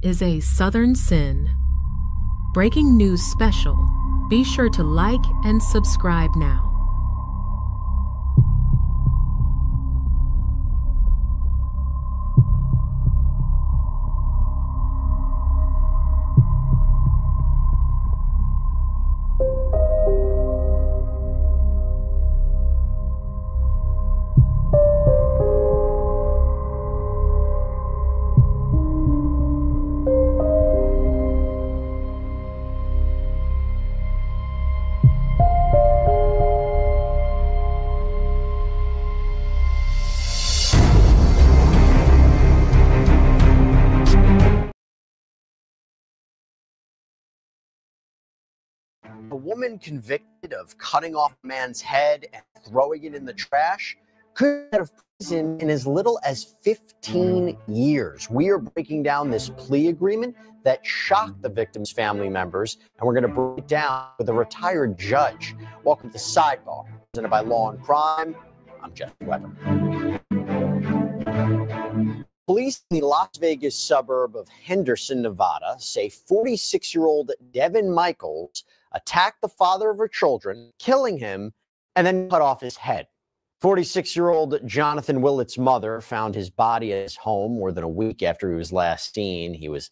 is a Southern sin. Breaking news special. Be sure to like and subscribe now. A woman convicted of cutting off a man's head and throwing it in the trash could get out of prison in as little as 15 years. We are breaking down this plea agreement that shocked the victim's family members, and we're going to break it down with a retired judge. Welcome to Sidebar, presented by Law and Crime. I'm Jeff Weber. Police in the Las Vegas suburb of Henderson, Nevada, say 46-year-old Devyn Michaels attacked the father of her children, killing him, and then cut off his head. 46-year-old Jonathon Willette's mother found his body at his home more than a week after he was last seen. He was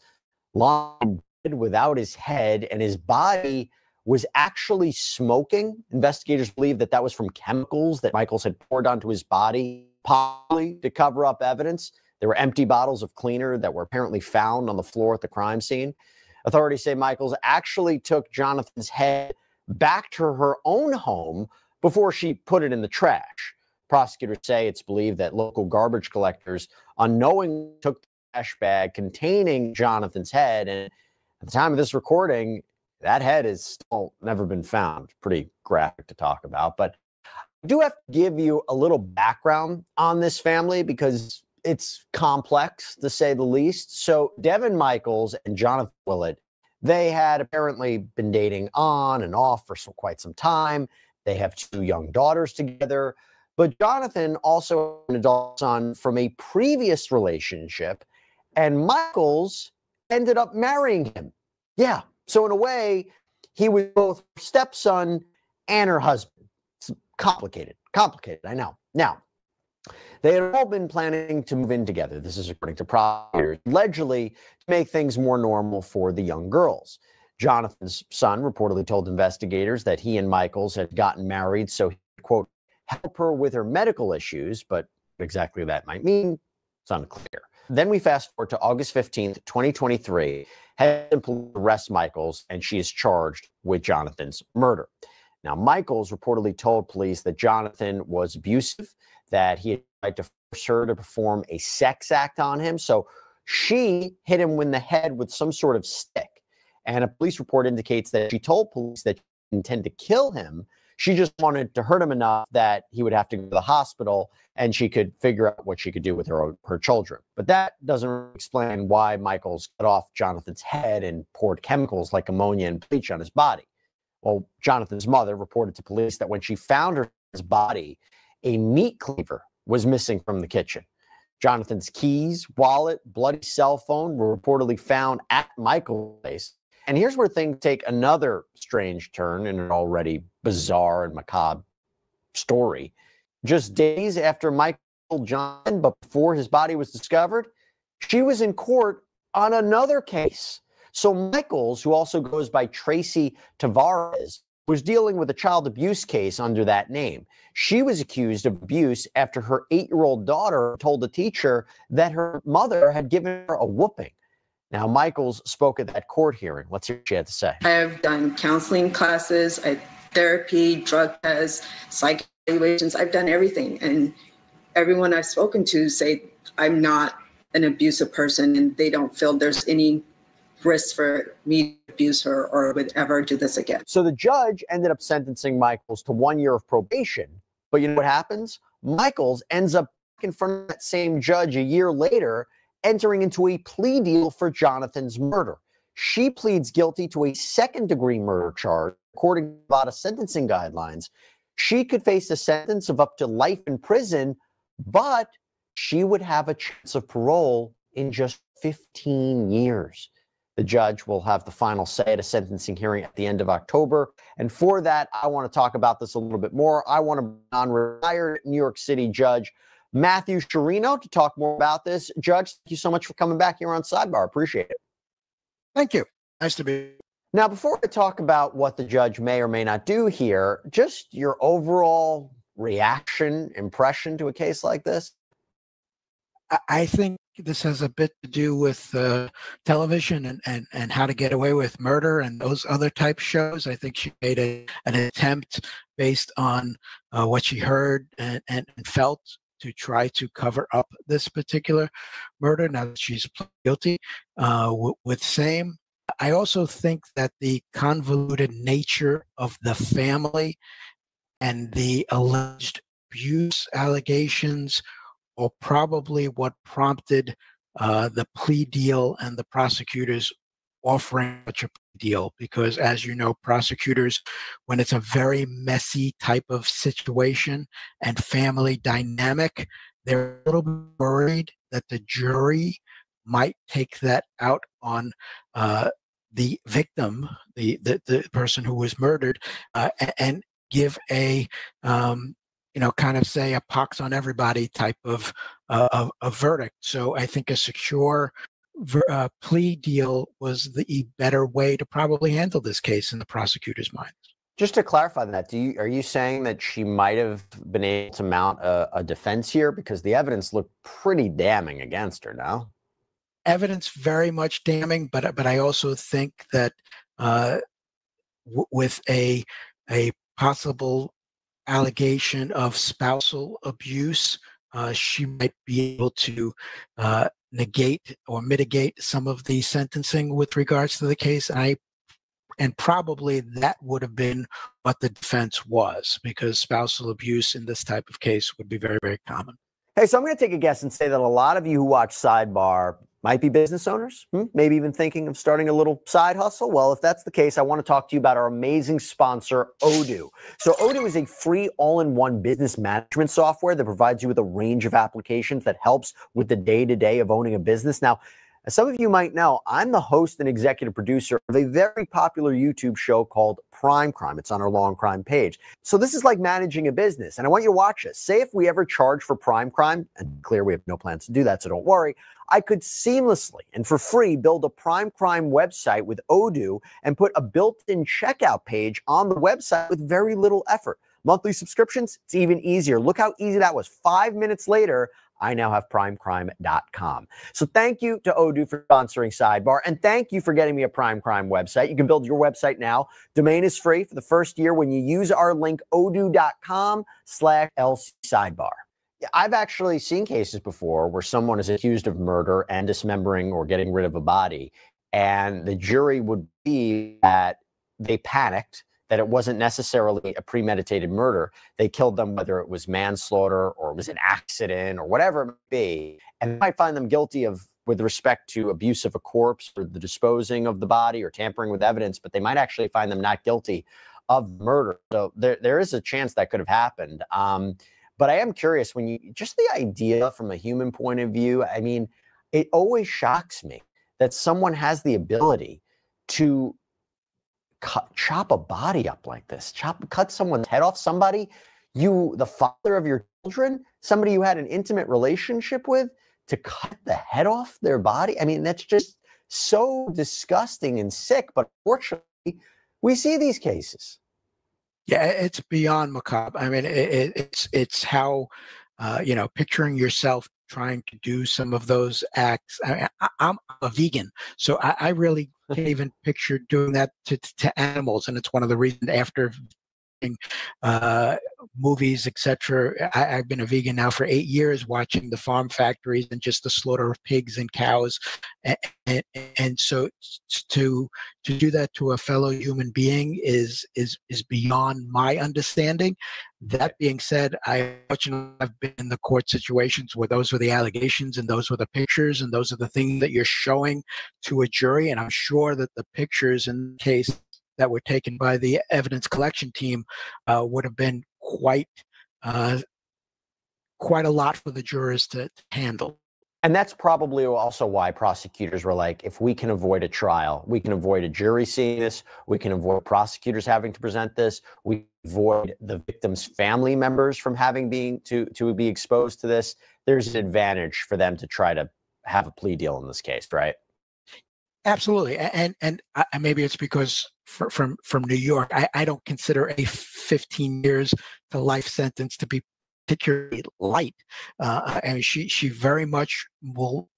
lying dead without his head, and his body was actually smoking. Investigators believe that that was from chemicals that Michaels had poured onto his body, possibly to cover up evidence. There were empty bottles of cleaner that were apparently found on the floor at the crime scene. Authorities say Michaels actually took Jonathon's head back to her own home before she put it in the trash. Prosecutors say it's believed that local garbage collectors unknowingly took the trash bag containing Jonathon's head, and at the time of this recording, that head has still never been found. Pretty graphic to talk about, but I do have to give you a little background on this family because it's complex, to say the least. So Devyn Michaels and Jonathon Willette, they had apparently been dating on and off for quite some time. They have 2 young daughters together. But Jonathon also had an adult son from a previous relationship, and Michaels ended up marrying him. Yeah, so in a way, he was both her stepson and her husband. It's complicated, I know. Now, they had all been planning to move in together. This is according to prosecutors, allegedly to make things more normal for the young girls. Jonathon's son reportedly told investigators that he and Michaels had gotten married so he could, quote, help her with her medical issues, but what exactly that might mean, it's unclear. Then we fast forward to August 15th, 2023, and police arrest Michaels, and she is charged with Jonathon's murder. Now, Michaels reportedly told police that Jonathon was abusive, that he had tried to force her to perform a sex act on him. So she hit him in the head with some sort of stick. And a police report indicates that she told police that she didn't intend to kill him. She just wanted to hurt him enough that he would have to go to the hospital and she could figure out what she could do with her children. But that doesn't explain why Michaels cut off Jonathon's head and poured chemicals like ammonia and bleach on his body. Well, Jonathon's mother reported to police that when she found his body, a meat cleaver was missing from the kitchen. Jonathon's keys, wallet, bloody cell phone were reportedly found at Michael's place. And here's where things take another strange turn in an already bizarre and macabre story. Just days after Michael killed Jonathon, but before his body was discovered, she was in court on another case. So Michaels, who also goes by Tracy Tavares, was dealing with a child abuse case under that name. She was accused of abuse after her 8-year-old daughter told the teacher that her mother had given her a whooping. Now, Michaels spoke at that court hearing. Let's hear what she had to say. I have done counseling classes, therapy, drug tests, psych evaluations. I've done everything. And everyone I've spoken to say I'm not an abusive person and they don't feel there's any risk for me to abuse her or would ever do this again. So the judge ended up sentencing Michaels to 1 year of probation. But you know what happens? Michaels ends up in front of that same judge a year later, entering into a plea deal for Jonathon's murder. She pleads guilty to a second-degree murder charge. According to Nevada sentencing guidelines, she could face a sentence of up to life in prison, but she would have a chance of parole in just 15 years. The judge will have the final say at a sentencing hearing at the end of October. And for that, I want to talk about this a little bit more. I want to bring on retired New York City Judge Matthew Sciarrino to talk more about this. Judge, thank you so much for coming back here on Sidebar. Appreciate it. Thank you. Nice to be here. Now, before I talk about what the judge may or may not do here, just your overall reaction, impression to a case like this? I think this has a bit to do with television and How to Get Away with Murder and those other type shows. I think she made an attempt based on what she heard and felt to try to cover up this particular murder now that she's guilty with same. I also think that the convoluted nature of the family and the alleged abuse allegations are probably what prompted the plea deal and the prosecutors offering such a plea deal. Because as you know, prosecutors, when it's a very messy type of situation and family dynamic, they're a little bit worried that the jury might take that out on the victim, the person who was murdered, and give a kind of say a pox on everybody type of verdict. So I think a secure plea deal was the better way to probably handle this case in the prosecutor's mind. Just to clarify that, are you saying that she might have been able to mount a defense here? Because the evidence looked pretty damning against her, no? Evidence very much damning, but I also think that with a possible allegation of spousal abuse, she might be able to negate or mitigate some of the sentencing with regards to the case. And probably that would have been what the defense was, because spousal abuse in this type of case would be very, very common. Hey, so I'm going to take a guess and say that a lot of you who watch Sidebar might be business owners, maybe even thinking of starting a little side hustle. Well, if that's the case, I want to talk to you about our amazing sponsor, Odoo. So Odoo is a free all-in-one business management software that provides you with a range of applications that helps with the day-to-day of owning a business. Now, as some of you might know, I'm the host and executive producer of a very popular YouTube show called Prime Crime. It's on our Law and Crime page. So this is like managing a business, and I want you to watch this. Say if we ever charge for Prime Crime, and clear we have no plans to do that, so don't worry, I could seamlessly and for free build a Prime Crime website with Odoo and put a built-in checkout page on the website with very little effort. Monthly subscriptions, it's even easier. Look how easy that was. 5 minutes later, I now have primecrime.com. So thank you to Odoo for sponsoring Sidebar, and thank you for getting me a Prime Crime website. You can build your website now. Domain is free for the first year when you use our link odoo.com/LCSidebar. I've actually seen cases before where someone is accused of murder and dismembering or getting rid of a body, and the jury would be that they panicked, that it wasn't necessarily a premeditated murder. They killed them, whether it was manslaughter or it was an accident or whatever it might be. And they might find them guilty of, with respect to abuse of a corpse or the disposing of the body or tampering with evidence, but they might actually find them not guilty of murder. So there is a chance that could have happened. But I am curious, when you, just the idea from a human point of view, I mean, it always shocks me that someone has the ability to chop a body up like this, cut someone's head off, somebody, the father of your children, somebody you had an intimate relationship with, to cut the head off their body. I mean, that's just so disgusting and sick, but fortunately, we see these cases. Yeah, it's beyond macabre. I mean, it's how, picturing yourself trying to do some of those acts. I'm a vegan, so I really can't even picture doing that to animals. And it's one of the reasons after movies, etc. I've been a vegan now for 8 years, watching the farm factories and just the slaughter of pigs and cows, and so to do that to a fellow human being is beyond my understanding. That being said, I've been in the court situations where those were the allegations and those were the pictures and those are the things that you're showing to a jury, and I'm sure that the pictures in the case that were taken by the evidence collection team would have been quite a lot for the jurors to handle. And that's probably also why prosecutors were like, if we can avoid a trial, we can avoid a jury seeing this, we can avoid prosecutors having to present this, we can avoid the victim's family members from having to be exposed to this. There's an advantage for them to try to have a plea deal in this case, right? Absolutely, and maybe it's because from New York, I don't consider a 15 years to life sentence to be particularly light. And she very much will.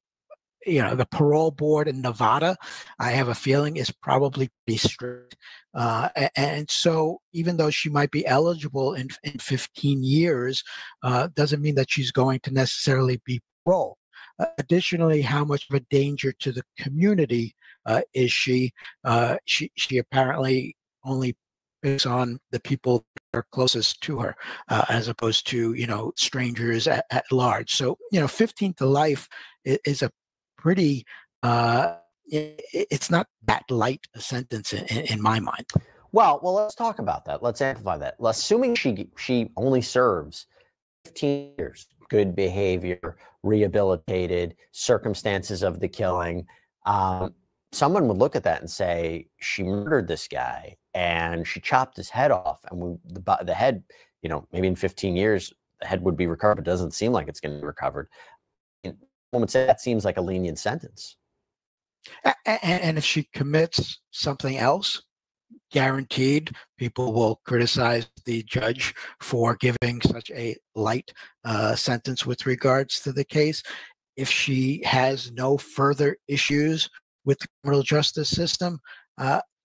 The parole board in Nevada, I have a feeling, is probably pretty strict. And so even though she might be eligible in 15 years, doesn't mean that she's going to necessarily be paroled. Additionally, how much of a danger to the community is she? She apparently only picks on the people that are closest to her, as opposed to strangers at large. So 15 to life is a pretty it's not that light a sentence in my mind. Well, let's talk about that. Let's amplify that. Assuming she only serves 15 years, good behavior, rehabilitated, circumstances of the killing, someone would look at that and say she murdered this guy and she chopped his head off, and the head, maybe in 15 years the head would be recovered. It doesn't seem like it's going to be recovered. One would say that seems like a lenient sentence. And if she commits something else, guaranteed people will criticize the judge for giving such a light sentence with regards to the case. If she has no further issues with the criminal justice system,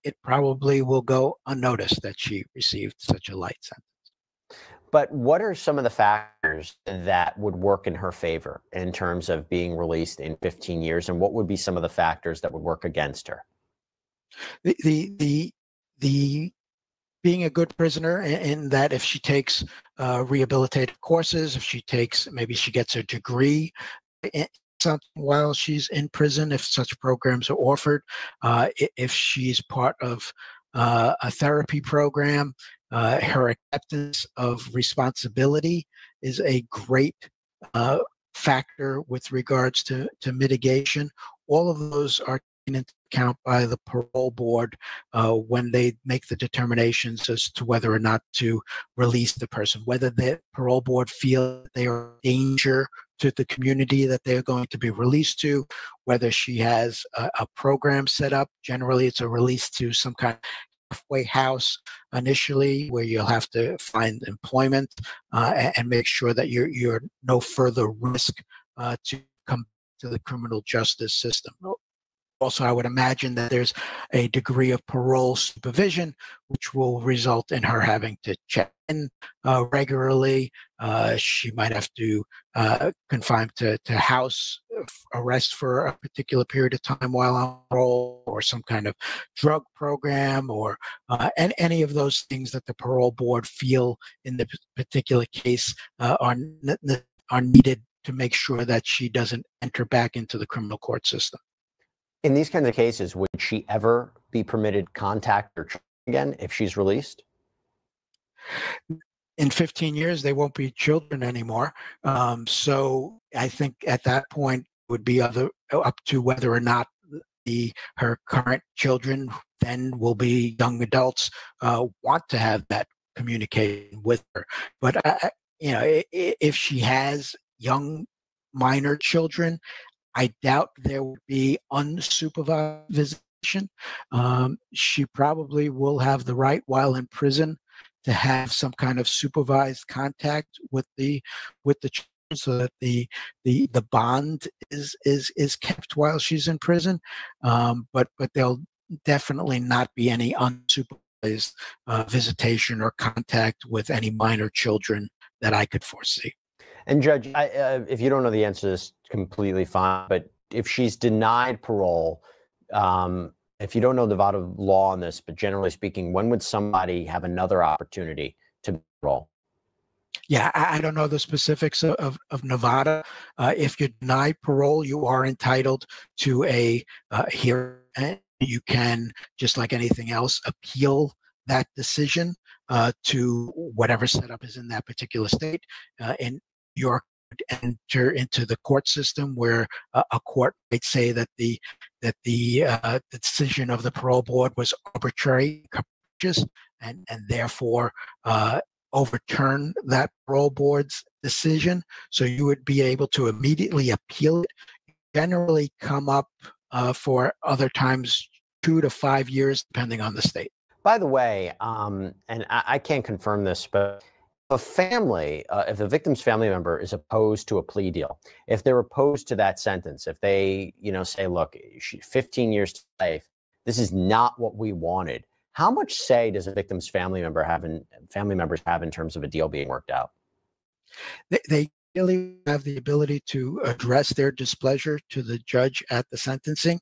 it probably will go unnoticed that she received such a light sentence. But what are some of the factors that would work in her favor in terms of being released in 15 years? And what would be some of the factors that would work against her? The being a good prisoner in that if she takes rehabilitative courses, maybe she gets a degree in something while she's in prison, if such programs are offered, if she's part of a therapy program, her acceptance of responsibility is a great factor with regards to mitigation. All of those are taken into account by the parole board when they make the determinations as to whether or not to release the person, whether the parole board feel they are a danger to the community that they're going to be released to, whether she has a program set up. Generally, it's a release to some kind of halfway house initially, where you'll have to find employment and make sure that you're no further risk to come to the criminal justice system. Also, I would imagine that there's a degree of parole supervision, which will result in her having to check in regularly. She might have to confine to house arrest for a particular period of time while on parole, or some kind of drug program, or any of those things that the parole board feel in the particular case are needed to make sure that she doesn't enter back into the criminal court system. In these kinds of cases, would she ever be permitted contact or again if she's released? In 15 years, they won't be children anymore. So I think at that point it would be up to whether or not her current children then will be young adults want to have that communication with her. But if she has young minor children, I doubt there would be unsupervised visitation. She probably will have the right while in prison to have some kind of supervised contact with the children, so that the bond is kept while she's in prison. But there'll definitely not be any unsupervised visitation or contact with any minor children that I could foresee. And Judge, if you don't know the answer to this, completely fine. But if she's denied parole, if you don't know Nevada law on this, but generally speaking, when would somebody have another opportunity to parole? Yeah, I don't know the specifics of Nevada. If you're denied parole, you are entitled to a hearing. You can, just like anything else, appeal that decision to whatever setup is in that particular state. In New York, enter into the court system where a court might say that the decision of the parole board was arbitrary, capricious, and therefore overturn that parole board's decision. So you would be able to immediately appeal it. Generally come up for other times 2 to 5 years, depending on the state. By the way, and I can't confirm this, but a family, if the victim's family member is opposed to a plea deal, if they're opposed to that sentence, if they, say, look, 15 years to life, this is not what we wanted. How much say does a victim's family members have in terms of a deal being worked out? They really have the ability to address their displeasure to the judge at the sentencing.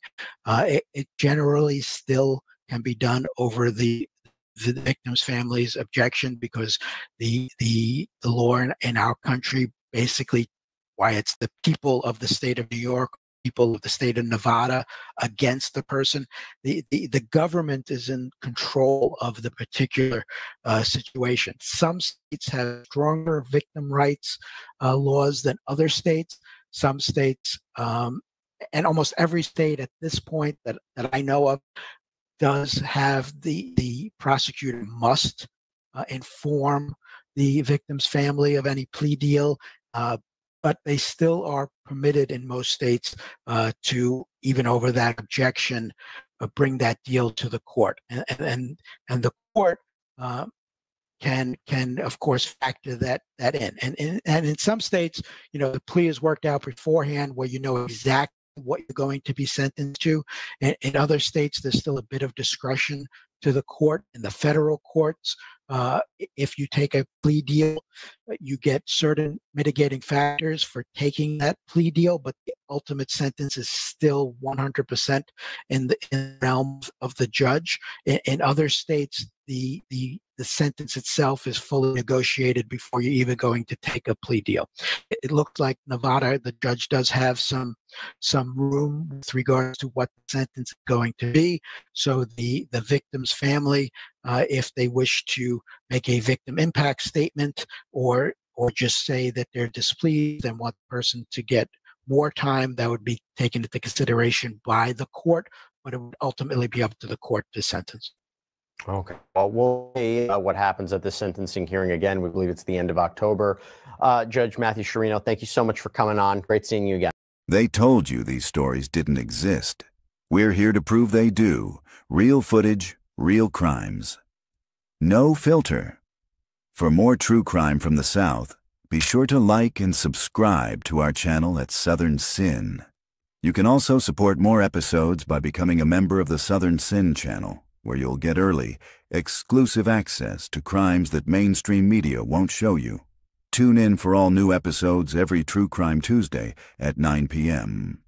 It generally still can be done over the victim's family's objection, because the law in our country, basically, why it's the people of the state of New York, people of the state of Nevada against the person. The government is in control of the particular situation. Some states have stronger victim rights laws than other states. Some states, and almost every state at this point that I know of, does have the prosecutor must inform the victim's family of any plea deal, but they still are permitted in most states to, even over that objection, bring that deal to the court, and the court can of course factor that in, and in some states, the plea is worked out beforehand, where exactly what you're going to be sentenced to. And in other states, there's still a bit of discretion to the court. In the federal courts, if you take a plea deal, you get certain mitigating factors for taking that plea deal, but the ultimate sentence is still 100% in the realm of the judge. In other states, the sentence itself is fully negotiated before you're even going to take a plea deal. It looks like Nevada, the judge does have some room with regards to what the sentence is going to be. So the victim's family, if they wish to make a victim impact statement, or just say that they're displeased and want the person to get more time, that would be taken into consideration by the court, but it would ultimately be up to the court to sentence. Okay. Well, we'll see what happens at the sentencing hearing. Again, we believe it's the end of October. Judge Matthew Sciarrino, thank you so much for coming on. Great seeing you again. They told you these stories didn't exist. We're here to prove they do. Real footage, real crimes. No filter. For more true crime from the South, be sure to like and subscribe to our channel at Southern Sin. You can also support more episodes by becoming a member of the Southern Sin channel, where you'll get early, exclusive access to crimes that mainstream media won't show you. Tune in for all new episodes every True Crime Tuesday at 9 p.m.